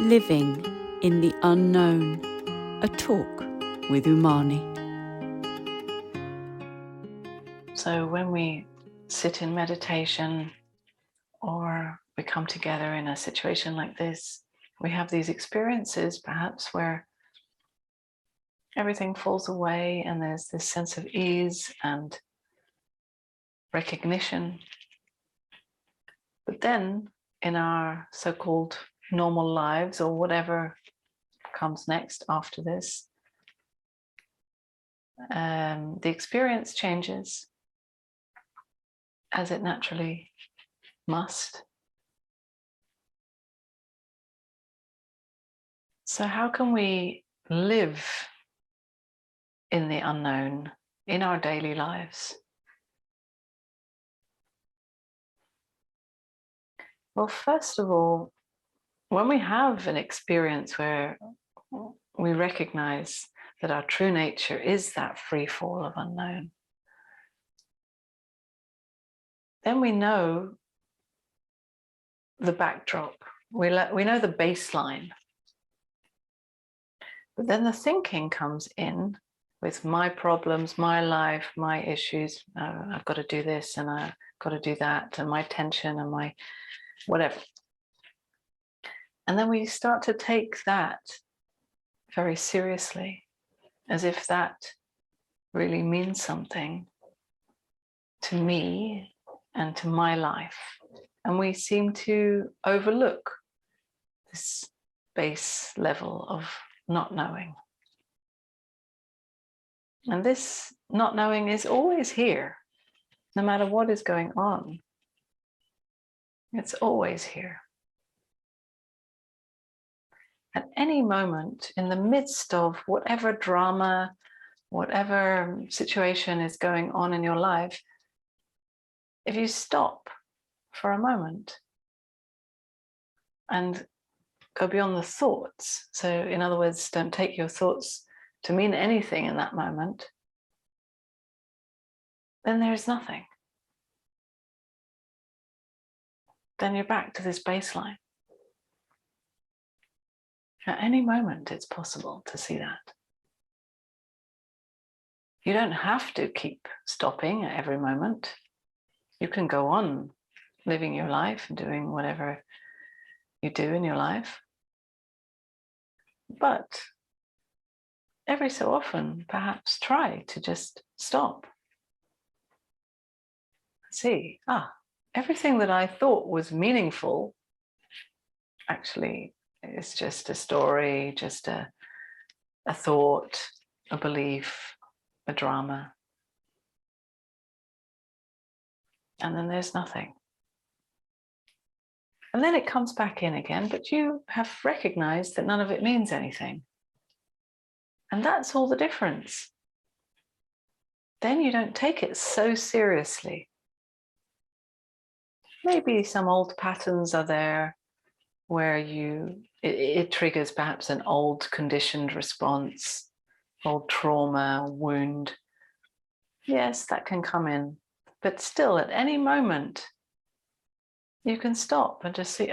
Living in the Unknown, a talk with Unmani. So when we sit in meditation or we come together in a situation like this, we have these experiences perhaps where everything falls away and there's this sense of ease and recognition. But then in our so-called normal lives, or whatever comes next after this, the experience changes, as it naturally must. So how can we live in the unknown in our daily lives? Well, first of all, when we have an experience where we recognize that our true nature is that free fall of unknown, then we know the backdrop, we know the baseline. But then the thinking comes in with my problems, my life, my issues. I've got to do this and I've got to do that, and my tension and my whatever. And then we start to take that very seriously, as if that really means something to me and to my life. And we seem to overlook this base level of not knowing. And this not knowing is always here, no matter what is going on. It's always here. At any moment, in the midst of whatever drama, whatever situation is going on in your life, if you stop for a moment and go beyond the thoughts, so in other words, don't take your thoughts to mean anything in that moment, then there's nothing. Then you're back to this baseline. At any moment, it's possible to see that. You don't have to keep stopping at every moment. You can go on living your life and doing whatever you do in your life. But every so often, perhaps try to just stop. See, everything that I thought was meaningful actually is just a story, just a thought, a belief, a drama. And then there's nothing. And then it comes back in again, but you have recognized that none of it means anything. And that's all the difference. Then you don't take it so seriously. Maybe some old patterns are there where it triggers perhaps an old conditioned response, old trauma, wound. Yes, that can come in, but still at any moment, you can stop and just see,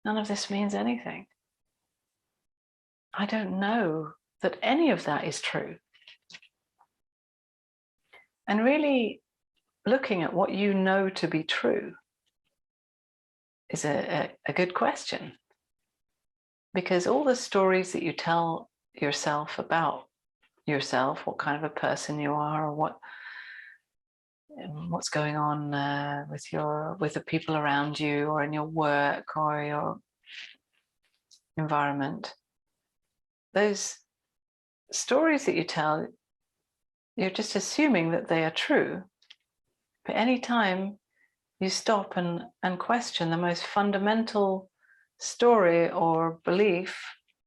none of this means anything. I don't know that any of that is true. And really looking at what you know to be true is a good question. Because all the stories that you tell yourself about yourself, what kind of a person you are, or what's going on with the people around you, or in your work or your environment, those stories that you tell, you're just assuming that they are true. But any time you stop and question the most fundamental story or belief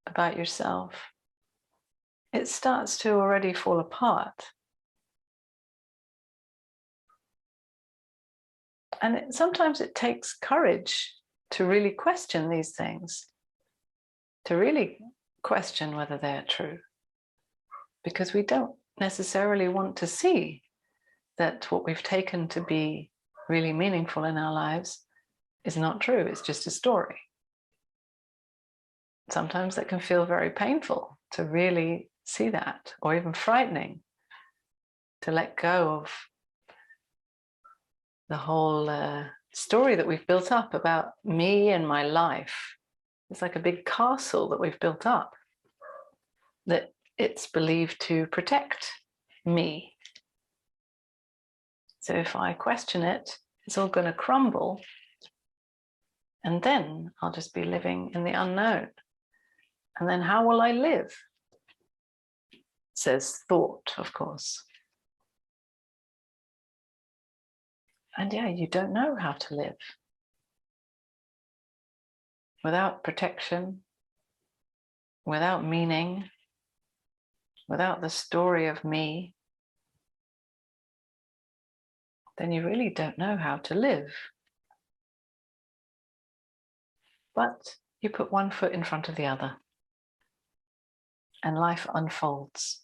about yourself, it starts to already fall apart. And sometimes it takes courage to really question these things, to really question whether they're true, because we don't necessarily want to see that what we've taken to be really meaningful in our lives is not true. It's just a story. sometimes that can feel very painful to really see that, or even frightening to let go of the whole story that we've built up about me and my life. It's like a big castle that we've built up, that it's believed to protect me. So if I question it, it's all going to crumble, and then I'll just be living in the unknown. And then how will I live? Says thought, of course. And yeah, you don't know how to live. Without protection, without meaning, without the story of me, then you really don't know how to live. But you put one foot in front of the other, and life unfolds.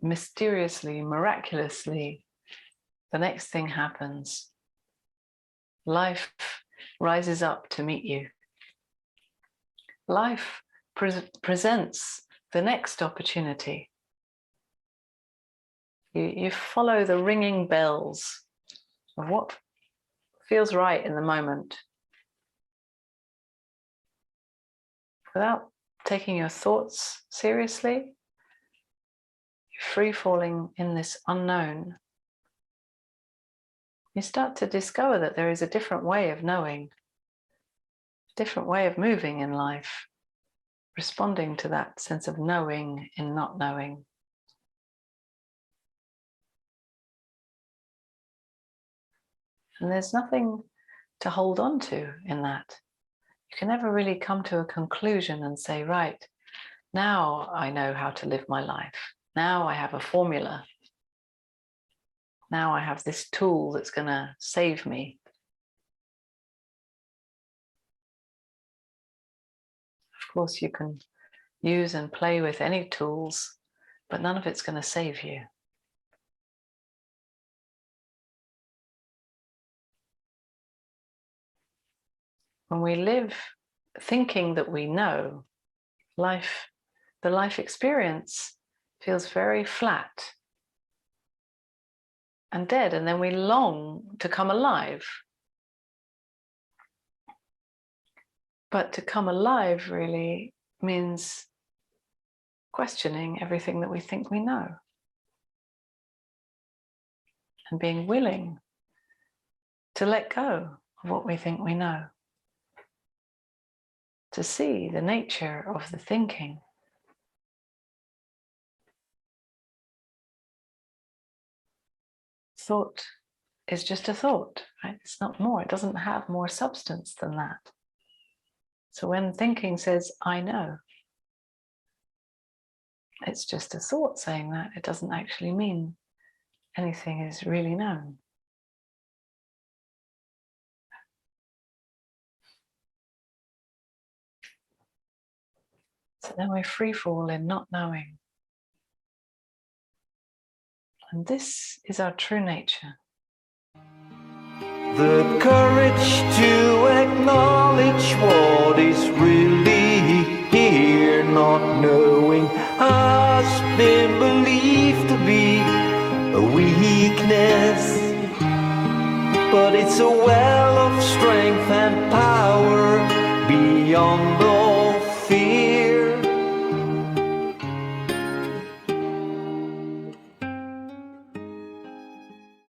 Mysteriously, miraculously, the next thing happens. Life rises up to meet you. Life presents the next opportunity. You follow the ringing bells of what feels right in the moment, without taking your thoughts seriously. You're free falling in this unknown. You start to discover that there is a different way of knowing, a different way of moving in life, responding to that sense of knowing in not knowing. And there's nothing to hold on to in that. You can never really come to a conclusion and say, right, now I know how to live my life. Now I have a formula. Now I have this tool that's going to save me. Of course, you can use and play with any tools, but none of it's going to save you. When we live thinking that we know, the life experience feels very flat and dead, and then we long to come alive. But to come alive really means questioning everything that we think we know, and being willing to let go of what we think we know, to see the nature of the thinking. Thought is just a thought, right? It's not more. It doesn't have more substance than that. So when thinking says, I know, it's just a thought saying that. It doesn't actually mean anything is really known. So then we free fall in not knowing. And this is our true nature. The courage to acknowledge what is really here, not knowing has been believed to be a weakness, but it's a well of strength and power beyond all fear.